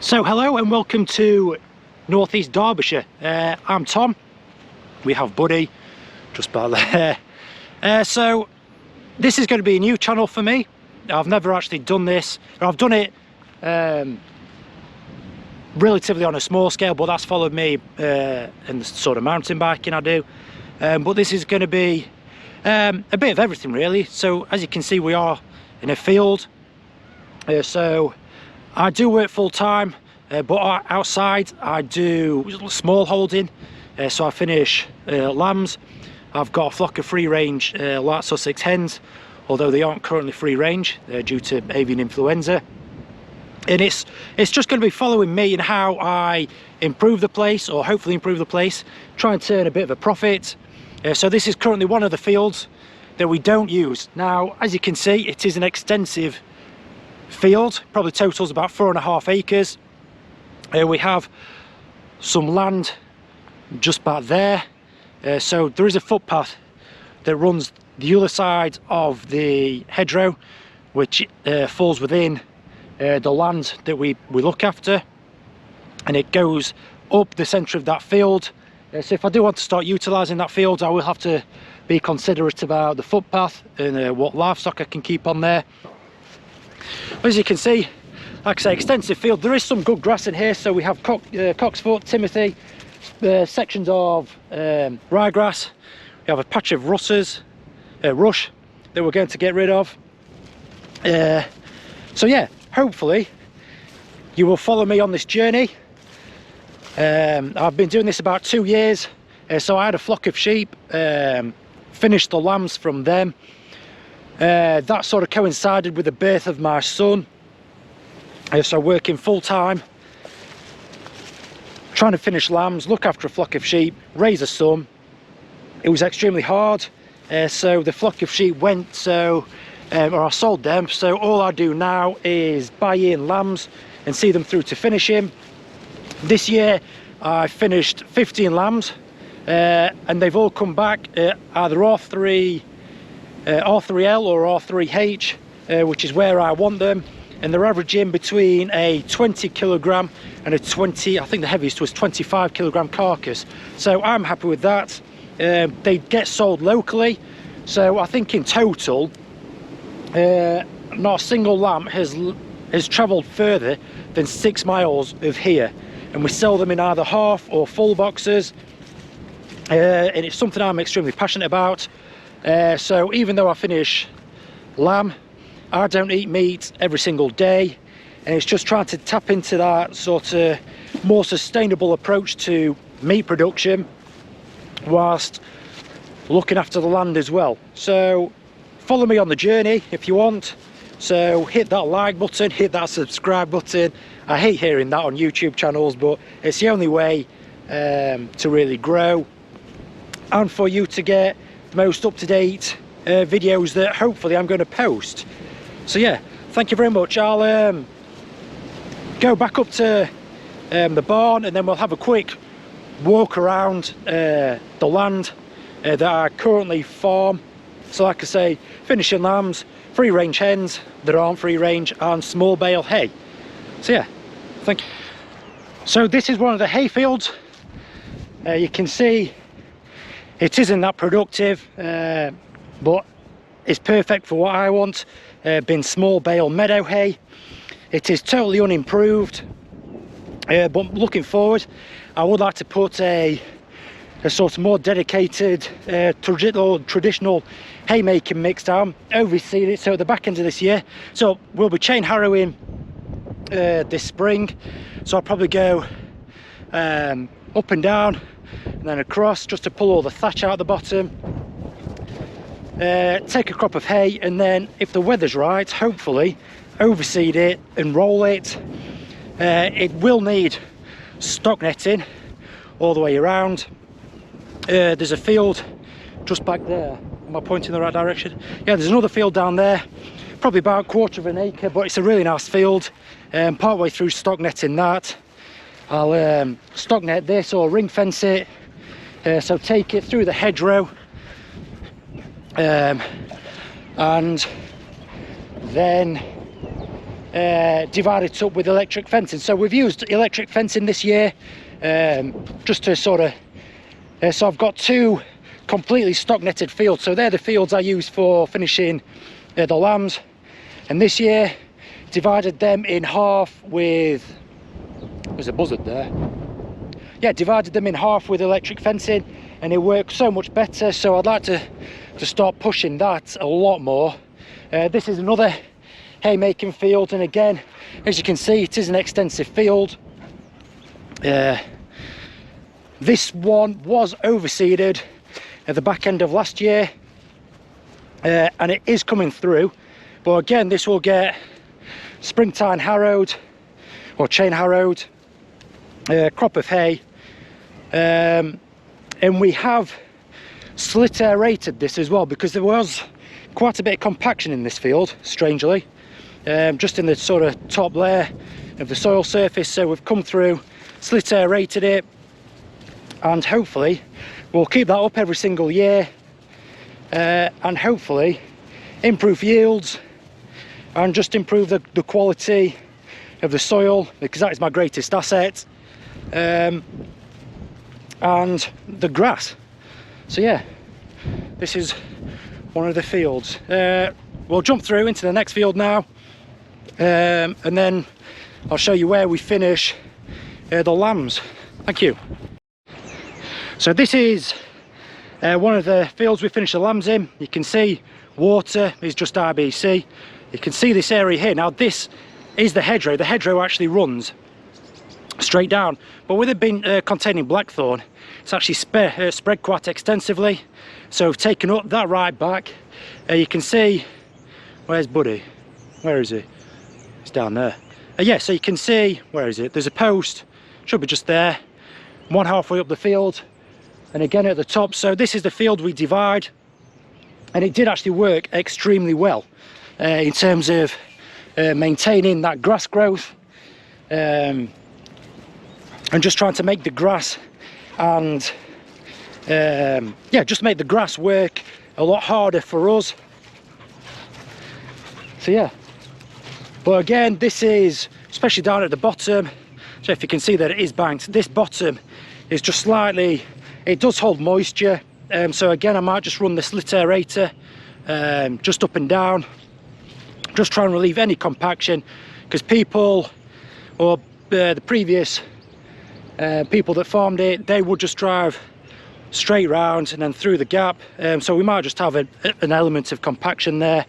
So hello and welcome to Northeast Derbyshire. I'm Tom. We have Buddy just about there. So this is going to be a new channel for me. I've never actually done this. I've done it relatively on a small scale, but that's followed me in the sort of mountain biking I do. But this is going to be a bit of everything really. So as you can see, we are in a field. So I do work full-time, but outside I do smallholding. So I finish lambs. I've got a flock of free-range light Sussex hens, although they aren't currently free-range due to avian influenza. And it's just going to be following me and how I improve the place, or hopefully improve the place, try and turn a bit of a profit. So this is currently one of the fields that we don't use. Now, as you can see, it is an extensive field, probably totals about 4.5 acres. We have some land just back there. So there is a footpath that runs the other side of the hedgerow, which falls within the land that we look after, and it goes up the centre of that field. So if I do want to start utilising that field, I will have to be considerate about the footpath and what livestock I can keep on there. As you can see, like I say, extensive field. There is some good grass in here, so we have cocksfoot, timothy, sections of ryegrass. We have a patch of rush that we're going to get rid of. So yeah, hopefully you will follow me on this journey. I've been doing this about 2 years. So I had a flock of sheep, finished the lambs from them. That sort of coincided with the birth of my son. So working full-time, trying to finish lambs, look after a flock of sheep, raise a son. It was extremely hard. So the flock of sheep went, or I sold them. So all I do now is buy in lambs and see them through to finishing. This year I finished 15 lambs, and they've all come back either R3L or R3H, which is where I want them, and they're averaging between a 20 kilogram and a 20, I think the heaviest was 25 kilogram carcass. So I'm happy with that. They get sold locally, so I think in total not a single lamb has travelled further than 6 miles of here, and we sell them in either half or full boxes. And it's something I'm extremely passionate about. So even though I finish lamb, I don't eat meat every single day, and it's just trying to tap into that sort of more sustainable approach to meat production whilst looking after the land as well. So follow me on the journey if you want. So hit that like button, hit that subscribe button. I hate hearing that on YouTube channels, but it's the only way to really grow and for you to get most up-to-date videos that hopefully I'm going to post. So yeah, thank you very much. I'll go back up to the barn, and then we'll have a quick walk around the land that I currently farm. So like I say, finishing lambs, free-range hens that aren't free-range, and small bale hay. So yeah, thank you. So this is one of the hay fields. You can see it isn't that productive, but it's perfect for what I want. Been small bale meadow hay. It is totally unimproved, but looking forward, I would like to put a sort of more dedicated traditional haymaking mix down, overseed it. So at the back end of this year, so we'll be chain harrowing this spring. So I'll probably go up and down and then across, just to pull all the thatch out the bottom, take a crop of hay, and then if the weather's right, hopefully overseed it and roll it. It will need stock netting all the way around. There's a field just back there. Am I pointing in the right direction? Yeah, there's another field down there, probably about 1/4 acre, but it's a really nice field. Part way through stock netting that, I'll stock net this or ring fence it, so take it through the hedgerow, and then divide it up with electric fencing. So we've used electric fencing this year, just to sort of, so I've got 2 completely stock netted fields. So they're the fields I use for finishing the lambs. And this year, divided them in half with, there's a buzzard there. Yeah, divided them in half with electric fencing, and it works so much better. So I'd like to start pushing that a lot more. This is another haymaking field, and again, as you can see, it is an extensive field. This one was overseeded at the back end of last year, and it is coming through, but again, this will get springtime harrowed or chain harrowed, crop of hay, and we have slit aerated this as well, because there was quite a bit of compaction in this field, strangely, just in the sort of top layer of the soil surface. So we've come through, slit aerated it, and hopefully we'll keep that up every single year, and hopefully improve yields and just improve the quality of the soil, because that is my greatest asset, and the grass. So yeah, this is one of the fields. We'll jump through into the next field now, and then I'll show you where we finish the lambs. Thank you. So this is one of the fields we finished the lambs in. You can see water is just IBC. You can see this area here. Now this is the hedgerow. The hedgerow actually runs straight down, but with it being containing blackthorn, it's actually spread quite extensively. So we've taken up that right back. You can see, where's Buddy? Where is he? He's down there. Yeah, so you can see, where is it? There's a post, should be just there, one halfway up the field, and again at the top. So this is the field we divide, and it did actually work extremely well in terms of maintaining that grass growth, and just trying to make the grass and yeah, just make the grass work a lot harder for us. So yeah, but again, this is, especially down at the bottom, so if you can see that it is banked, this bottom is just slightly, it does hold moisture, so again I might just run the slit aerator just up and down, just try and relieve any compaction, because people, or the previous people that farmed it, they would just drive straight round and then through the gap, so we might just have an element of compaction there.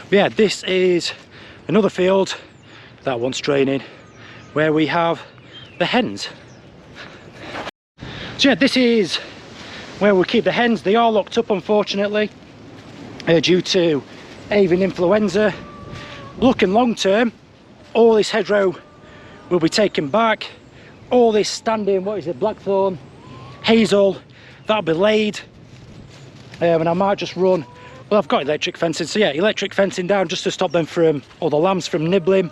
But yeah, this is another field, that one's draining, where we have the hens. So yeah, this is where we keep the hens. They are locked up, unfortunately, due to avian influenza. Looking long term, all this hedgerow will be taken back. All this standing, what is it, blackthorn, hazel, that'll be laid, and I might just run, well, I've got electric fencing, so yeah, electric fencing down just to stop them from, or the lambs from nibbling.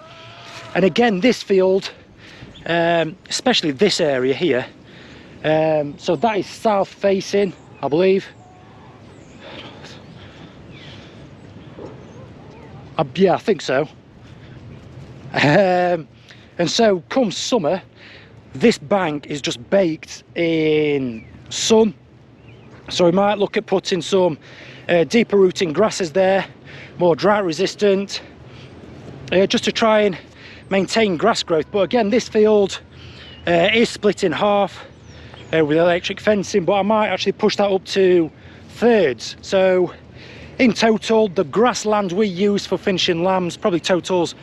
And again, this field, especially this area here, so that is south facing, I believe. Yeah, I think so. And so come summer, this bank is just baked in sun, so we might look at putting some deeper rooting grasses there, more drought resistant, just to try and maintain grass growth. But again, this field is split in half with electric fencing, but I might actually push that up to thirds. So in total, the grassland we use for finishing lambs probably totals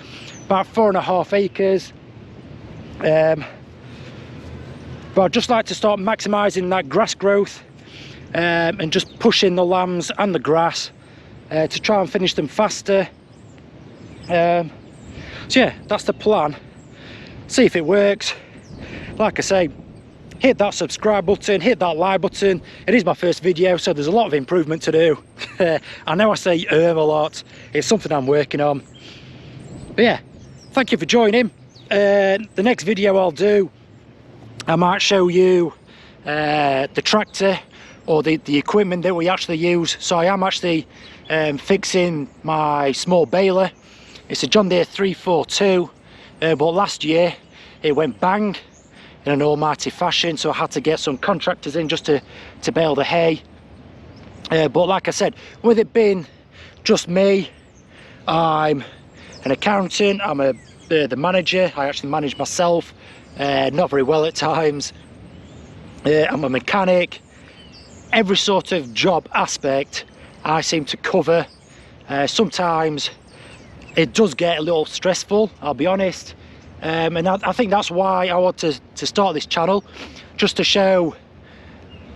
about 4.5 acres. But I'd just like to start maximising that grass growth, and just pushing the lambs and the grass to try and finish them faster. So yeah, that's the plan. See if it works. Like I say, hit that subscribe button, hit that like button. It is my first video, so there's a lot of improvement to do. I know I say a lot, it's something I'm working on. But yeah, thank you for joining. The next video I'll do, I might show you the tractor or the equipment that we actually use. So I am actually fixing my small baler It's a John Deere 342, but last year it went bang in an almighty fashion, so I had to get some contractors in just to bale the hay. But like I said, with it being just me, I'm an accountant, I'm the manager, I actually manage myself, not very well at times. I'm a mechanic. Every sort of job aspect I seem to cover. Sometimes it does get a little stressful, I'll be honest, and I think that's why I want to start this channel, just to show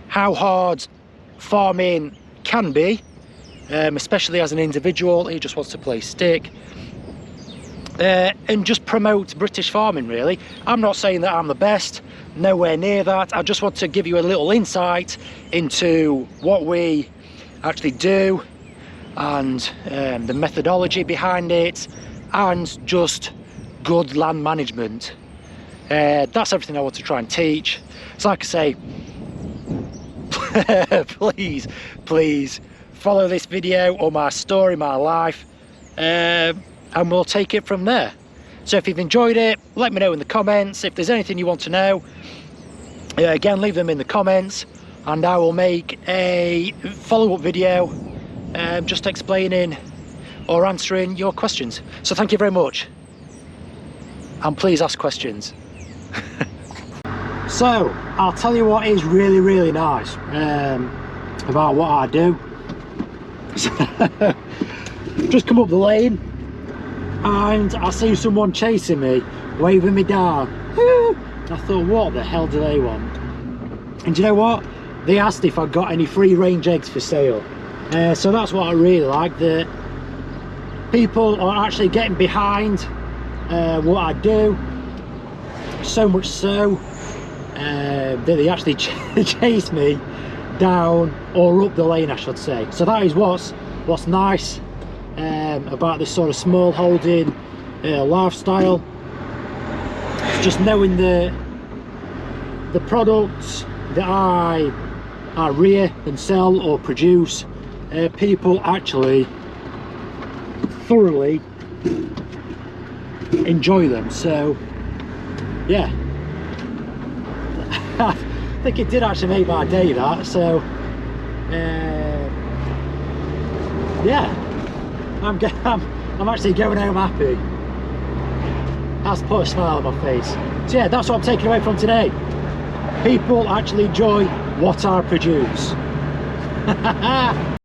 how hard farming can be, especially as an individual who just wants to play stick, and just promote British farming really. I'm not saying that I'm the best, nowhere near that. I just want to give you a little insight into what we actually do, and the methodology behind it, and just good land management. That's everything I want to try and teach. So like I say, please follow this video or my story, my life, and we'll take it from there. So if you've enjoyed it, let me know in the comments. If there's anything you want to know, again, leave them in the comments, and I will make a follow-up video just explaining or answering your questions. So thank you very much, and please ask questions. So I'll tell you what is really nice about what I do. Just come up the lane and I see someone chasing me, waving me down. I thought, what the hell do they want? And you know what, they asked if I got any free range eggs for sale. So that's what I really like, that people are actually getting behind what I do, so much so that they actually chase me down, or up the lane I should say. So that is what's nice about this sort of small holding lifestyle. Just knowing the products that I rear and sell or produce, people actually thoroughly enjoy them. So yeah, I think it did actually make my day, that. So yeah, I'm actually going home happy. That's put a smile on my face. So yeah, that's what I'm taking away from today. People actually enjoy what I produce.